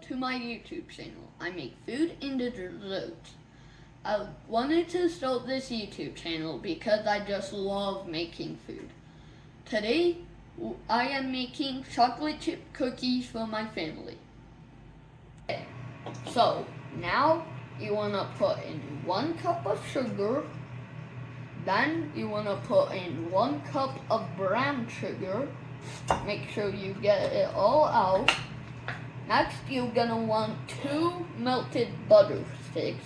to my YouTube channel. I make food and desserts. I wanted to start this YouTube channel because I just love making food. Today, I am making chocolate chip cookies for my family. Okay, so now you want to put in 1 cup of sugar. Then you want to put in 1 cup of brown sugar. Make sure you get it all out. Next, you're gonna want 2 melted butter sticks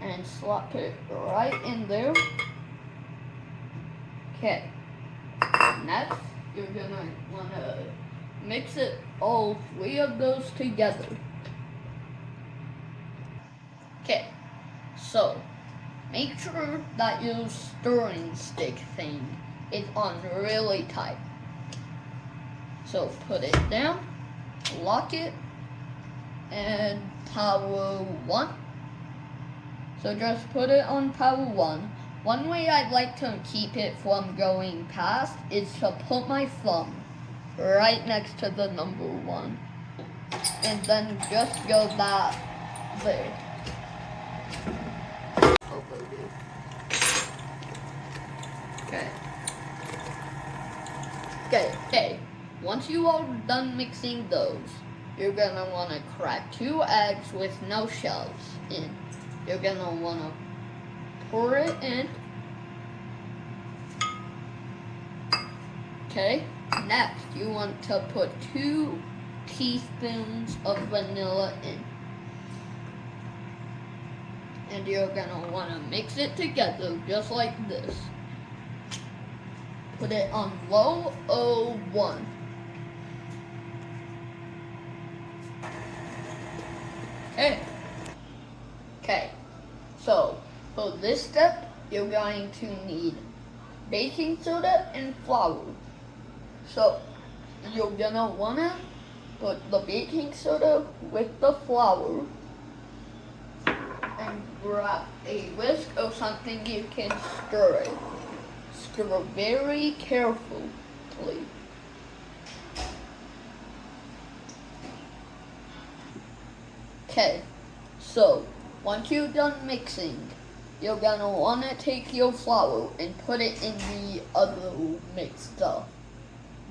and slap it right in there. Okay. Next, you're gonna wanna mix it all 3 of those together. Okay. So make sure that your stirring stick thing is on really tight. So put it down, lock it, and power 1. So just put it on power 1. One way I'd like to keep it from going past is to put my thumb right next to the number 1. And then just go that there. Okay. Once you are done mixing those, you're gonna wanna crack 2 eggs with no shells in. You're gonna wanna pour it in. Okay, next you want to put 2 teaspoons of vanilla in. And you're gonna wanna mix it together just like this. Put it on low 01. Okay, so for this step, you're going to need baking soda and flour. So you're gonna wanna put the baking soda with the flour and grab a whisk or something you can stir it. Stir very carefully. Okay, so once you're done mixing, you're gonna wanna take your flour and put it in the other mixed stuff.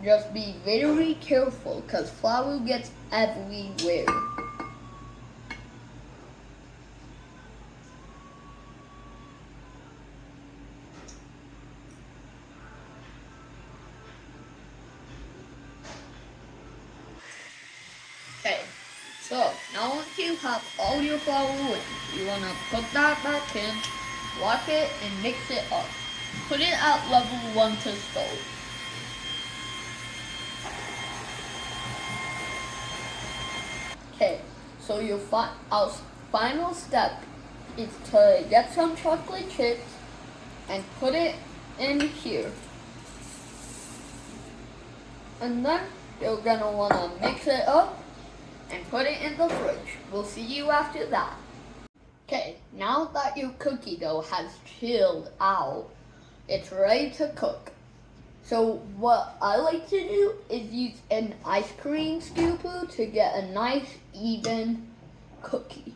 Just be very careful because flour gets everywhere. Okay, so now once you have all your flour in, you want to put that back in, lock it, and mix it up. Put it at level 1 to start. Okay, so your final step is to get some chocolate chips and put it in here. And then you're gonna wanna mix it up and put it in the fridge. We'll see you after that. Okay, now that your cookie dough has chilled out, it's ready to cook. So what I like to do is use an ice cream scooper to get a nice even cookie.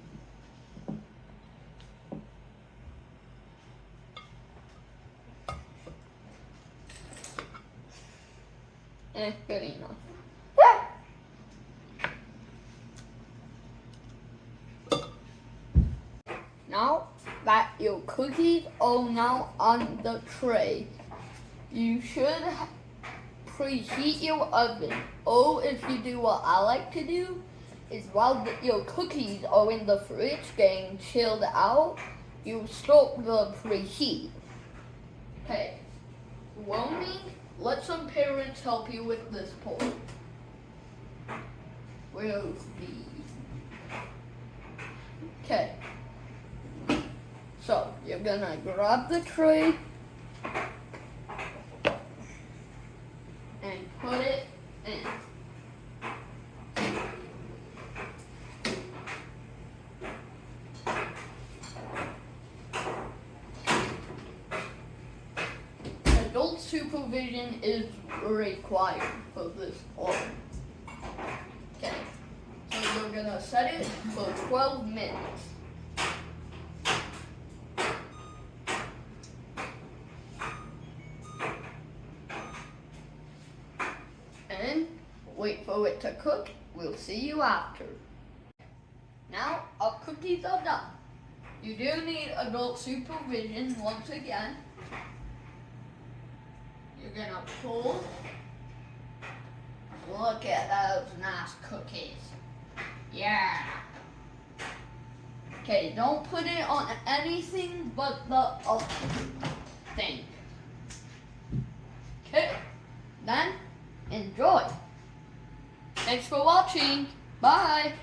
And it's good enough. Now that your cookies are now on the tray, you should preheat your oven. Or if you do what I like to do, is while your cookies are in the fridge getting chilled out, you stop the preheat. Okay, warming, let some parents help you with this part. Where's the... Okay. So, you're gonna grab the tray and put it in. Adult supervision is required for this part. Okay. gonna set it for 12 minutes. And wait for it to cook. We'll see you after. Now our cookies are done. You do need adult supervision once again. You're gonna pull. Look at those nice cookies. Yeah. Okay, don't put it on anything but the thing. Okay, then enjoy. Thanks for watching. Bye.